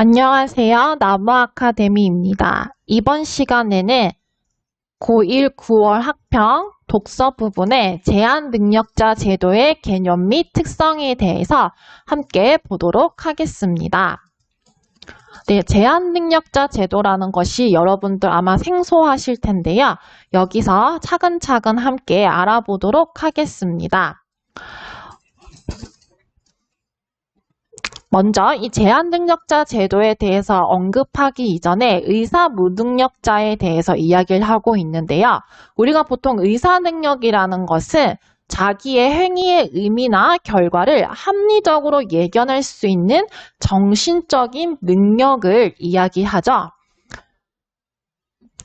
안녕하세요. 나무아카데미입니다. 이번 시간에는 고1 9월 학평 독서 부분의 제한능력자 제도의 개념 및 특성에 대해서 함께 보도록 하겠습니다. 네, 제한능력자 제도라는 것이 여러분들 아마 생소하실 텐데요. 여기서 차근차근 함께 알아보도록 하겠습니다. 먼저 이 제한능력자 제도에 대해서 언급하기 이전에 의사무능력자에 대해서 이야기를 하고 있는데요. 우리가 보통 의사능력이라는 것은 자기의 행위의 의미나 결과를 합리적으로 예견할 수 있는 정신적인 능력을 이야기하죠.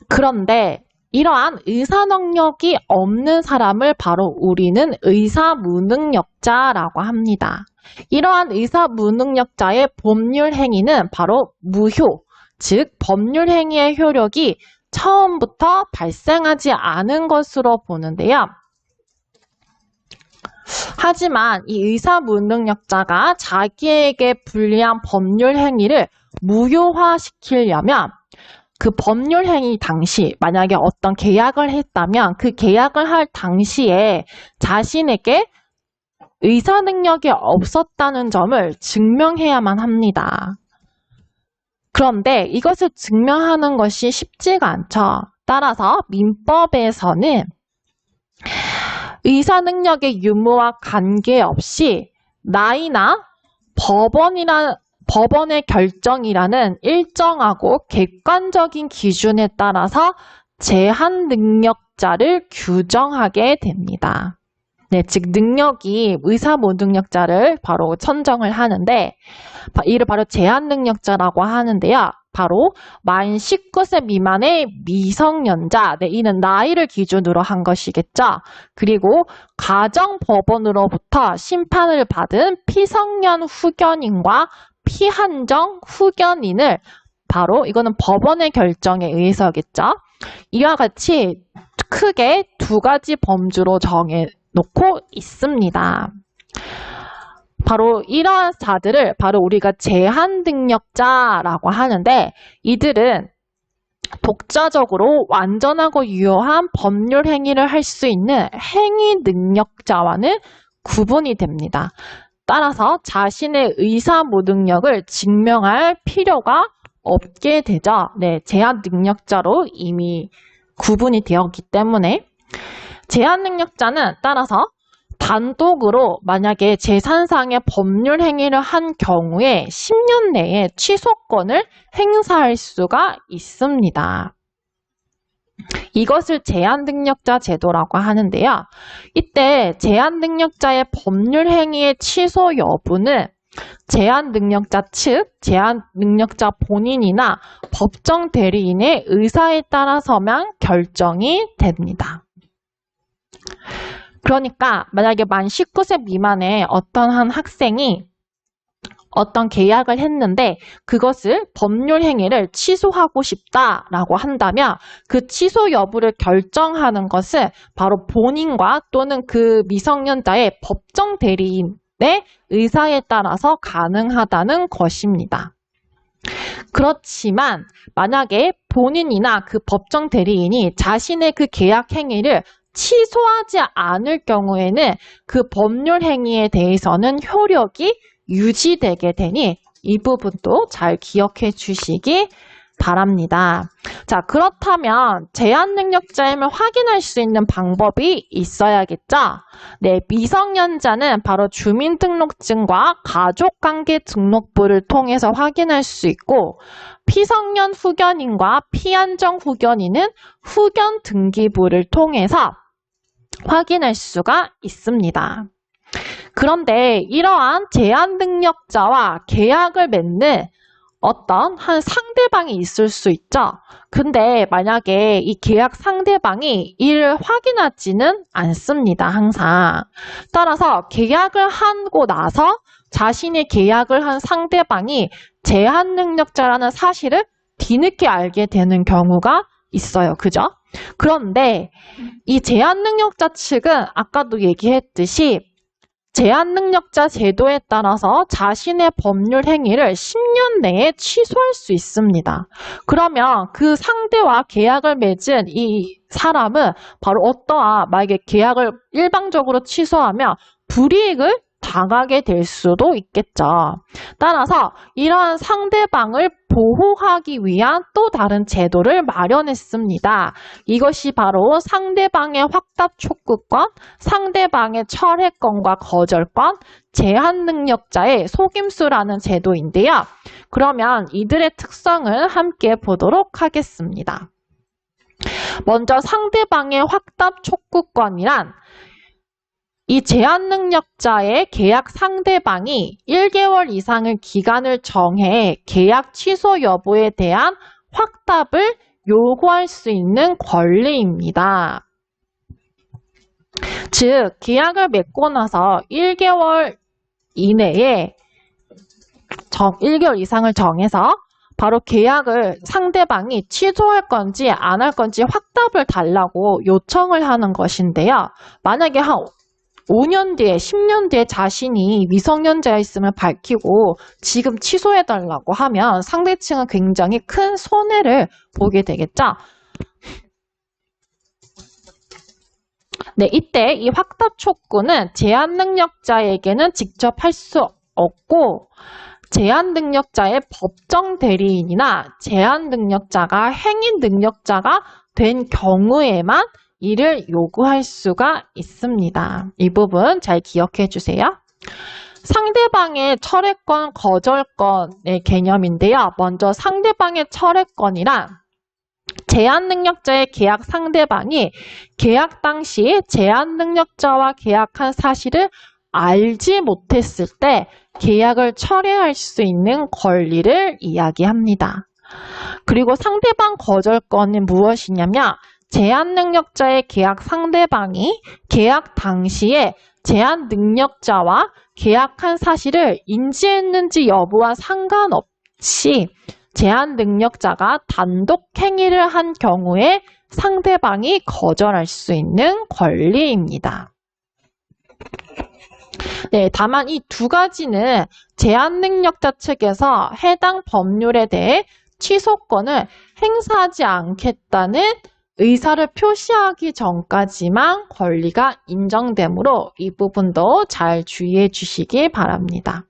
그런데 이러한 의사능력이 없는 사람을 바로 우리는 의사무능력자라고 합니다. 이러한 의사무능력자의 법률 행위는 바로 무효, 즉 법률 행위의 효력이 처음부터 발생하지 않은 것으로 보는데요. 하지만 이 의사무능력자가 자기에게 불리한 법률 행위를 무효화시키려면 그 법률 행위 당시 만약에 어떤 계약을 했다면 그 계약을 할 당시에 자신에게 의사능력이 없었다는 점을 증명해야만 합니다. 그런데 이것을 증명하는 것이 쉽지가 않죠. 따라서 민법에서는 의사능력의 유무와 관계없이 나이나 법원의 결정이라는 일정하고 객관적인 기준에 따라서 제한능력자를 규정하게 됩니다. 네, 즉 능력이 의사무능력자를 바로 선정을 하는데 이를 바로 제한능력자라고 하는데요. 바로 만 19세 미만의 미성년자, 네, 이는 나이를 기준으로 한 것이겠죠. 그리고 가정법원으로부터 심판을 받은 피성년 후견인과 피한정 후견인을 바로 이거는 법원의 결정에 의해서겠죠. 이와 같이 크게 두 가지 범주로 정해놓고 있습니다. 바로 이러한 자들을 바로 우리가 제한능력자라고 하는데 이들은 독자적으로 완전하고 유효한 법률 행위를 할 수 있는 행위능력자와는 구분이 됩니다. 따라서 자신의 의사무능력을 증명할 필요가 없게 되죠. 네, 제한능력자로 이미 구분이 되었기 때문에 제한능력자는 따라서 단독으로 만약에 재산상의 법률 행위를 한 경우에 10년 내에 취소권을 행사할 수가 있습니다. 이것을 제한능력자 제도라고 하는데요. 이때 제한능력자의 법률 행위의 취소 여부는 제한능력자 측, 제한능력자 본인이나 법정 대리인의 의사에 따라서만 결정이 됩니다. 그러니까 만약에 만 19세 미만의 어떤 한 학생이 어떤 계약을 했는데 그것을 법률 행위를 취소하고 싶다라고 한다면 그 취소 여부를 결정하는 것은 바로 본인과 또는 그 미성년자의 법정 대리인의 의사에 따라서 가능하다는 것입니다. 그렇지만 만약에 본인이나 그 법정 대리인이 자신의 그 계약 행위를 취소하지 않을 경우에는 그 법률 행위에 대해서는 효력이 유지되게 되니 이 부분도 잘 기억해 주시기 바랍니다. 자, 그렇다면 제한능력자임을 확인할 수 있는 방법이 있어야겠죠? 네, 미성년자는 바로 주민등록증과 가족관계등록부를 통해서 확인할 수 있고 피성년 후견인과 피한정 후견인은 후견 등기부를 통해서 확인할 수가 있습니다. 그런데 이러한 제한능력자와 계약을 맺는 어떤 한 상대방이 있을 수 있죠. 근데 만약에 이 계약 상대방이 이를 확인하지는 않습니다. 항상. 따라서 계약을 하고 나서 자신의 계약을 한 상대방이 제한능력자라는 사실을 뒤늦게 알게 되는 경우가 있어요. 그죠? 그런데 이 제한능력자 측은 아까도 얘기했듯이 제한능력자 제도에 따라서 자신의 법률 행위를 10년 내에 취소할 수 있습니다. 그러면 그 상대와 계약을 맺은 이 사람은 바로 만약에 계약을 일방적으로 취소하면 불이익을 당하게 될 수도 있겠죠. 따라서 이러한 상대방을 보호하기 위한 또 다른 제도를 마련했습니다. 이것이 바로 상대방의 확답 촉구권, 상대방의 철회권과 거절권, 제한능력자의 속임수라는 제도인데요. 그러면 이들의 특성을 함께 보도록 하겠습니다. 먼저 상대방의 확답 촉구권이란 이 제한능력자의 계약 상대방이 1개월 이상의 기간을 정해 계약 취소 여부에 대한 확답을 요구할 수 있는 권리입니다. 즉, 계약을 맺고 나서 1개월 이내에 1개월 이상을 정해서 바로 계약을 상대방이 취소할 건지 안 할 건지 확답을 달라고 요청을 하는 것인데요. 만약에 한 5년 뒤에, 10년 뒤에 자신이 미성년자였음을 밝히고 지금 취소해달라고 하면 상대층은 굉장히 큰 손해를 보게 되겠죠. 네, 이때 이 확답 촉구는 제한능력자에게는 직접 할 수 없고 제한능력자의 법정 대리인이나 제한능력자가 행위능력자가 된 경우에만 이를 요구할 수가 있습니다. 이 부분 잘 기억해 주세요. 상대방의 철회권, 거절권의 개념인데요. 먼저 상대방의 철회권이란 제한능력자의 계약 상대방이 계약 당시 제한능력자와 계약한 사실을 알지 못했을 때 계약을 철회할 수 있는 권리를 이야기합니다. 그리고 상대방 거절권은 무엇이냐면 제한능력자의 계약 상대방이 계약 당시에 제한능력자와 계약한 사실을 인지했는지 여부와 상관없이 제한능력자가 단독 행위를 한 경우에 상대방이 거절할 수 있는 권리입니다. 네, 다만 이 두 가지는 제한능력자 측에서 해당 법률에 대해 취소권을 행사하지 않겠다는 의사를 표시하기 전까지만 권리가 인정되므로 이 부분도 잘 주의해 주시기 바랍니다.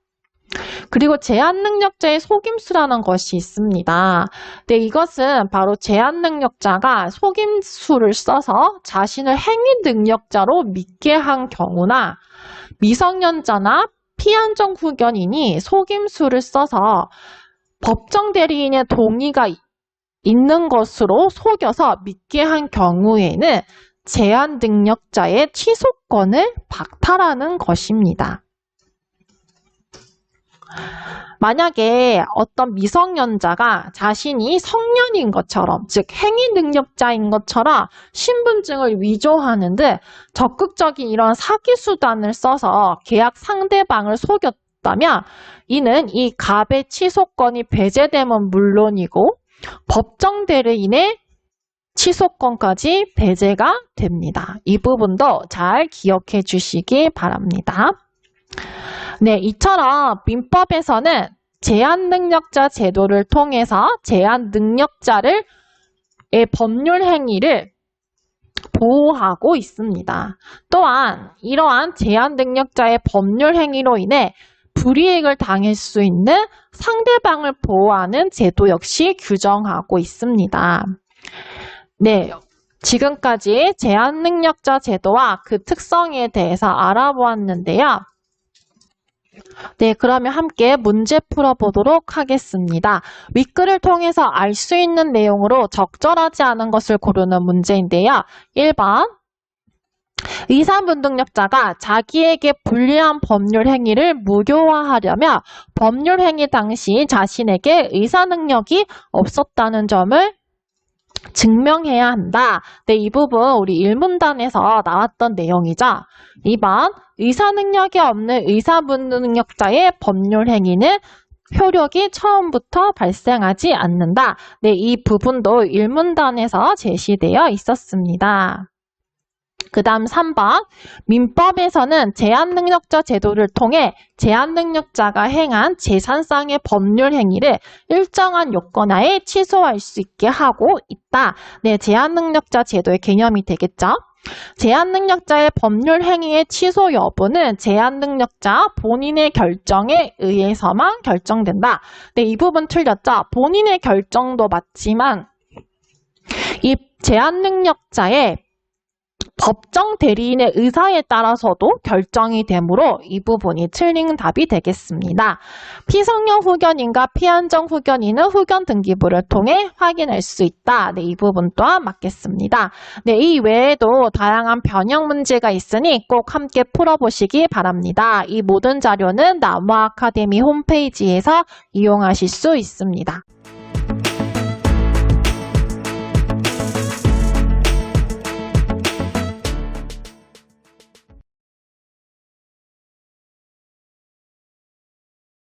그리고 제한능력자의 속임수라는 것이 있습니다. 네, 이것은 바로 제한능력자가 속임수를 써서 자신을 행위능력자로 믿게 한 경우나 미성년자나 피한정 후견인이 속임수를 써서 법정 대리인의 동의가 있는 것으로 속여서 믿게 한 경우에는 제한능력자의 취소권을 박탈하는 것입니다. 만약에 어떤 미성년자가 자신이 성년인 것처럼, 즉 행위능력자인 것처럼 신분증을 위조하는 등 적극적인 이런 사기 수단을 써서 계약 상대방을 속였다면 이는 이 갑의 취소권이 배제되면 물론이고 법정 대리인의 취소권까지 배제가 됩니다. 이 부분도 잘 기억해 주시기 바랍니다. 네, 이처럼 민법에서는 제한능력자 제도를 통해서 제한능력자의 법률 행위를 보호하고 있습니다. 또한 이러한 제한능력자의 법률 행위로 인해 불이익을 당할 수 있는 상대방을 보호하는 제도 역시 규정하고 있습니다. 네, 지금까지 제한능력자 제도와 그 특성에 대해서 알아보았는데요. 네, 그러면 함께 문제 풀어보도록 하겠습니다. 윗글을 통해서 알 수 있는 내용으로 적절하지 않은 것을 고르는 문제인데요. 1번, 의사무능력자가 자기에게 불리한 법률 행위를 무효화하려면 법률 행위 당시 자신에게 의사능력이 없었다는 점을 증명해야 한다. 네, 이 부분 우리 일문단에서 나왔던 내용이죠. 2번, 의사능력이 없는 의사무능력자의 법률 행위는 효력이 처음부터 발생하지 않는다. 네, 이 부분도 일문단에서 제시되어 있었습니다. 그 다음 3번. 민법에서는 제한능력자 제도를 통해 제한능력자가 행한 재산상의 법률 행위를 일정한 요건 하에 취소할 수 있게 하고 있다. 네, 제한능력자 제도의 개념이 되겠죠. 제한능력자의 법률 행위의 취소 여부는 제한능력자 본인의 결정에 의해서만 결정된다. 네, 이 부분 틀렸죠? 본인의 결정도 맞지만 이 제한능력자의 법정 대리인의 의사에 따라서도 결정이 되므로 이 부분이 틀린 답이 되겠습니다. 피성령 후견인과 피한정 후견인은 후견 등기부를 통해 확인할 수 있다. 네, 이 부분 또한 맞겠습니다. 네, 이 외에도 다양한 변형 문제가 있으니 꼭 함께 풀어보시기 바랍니다. 이 모든 자료는 나무 아카데미 홈페이지에서 이용하실 수 있습니다.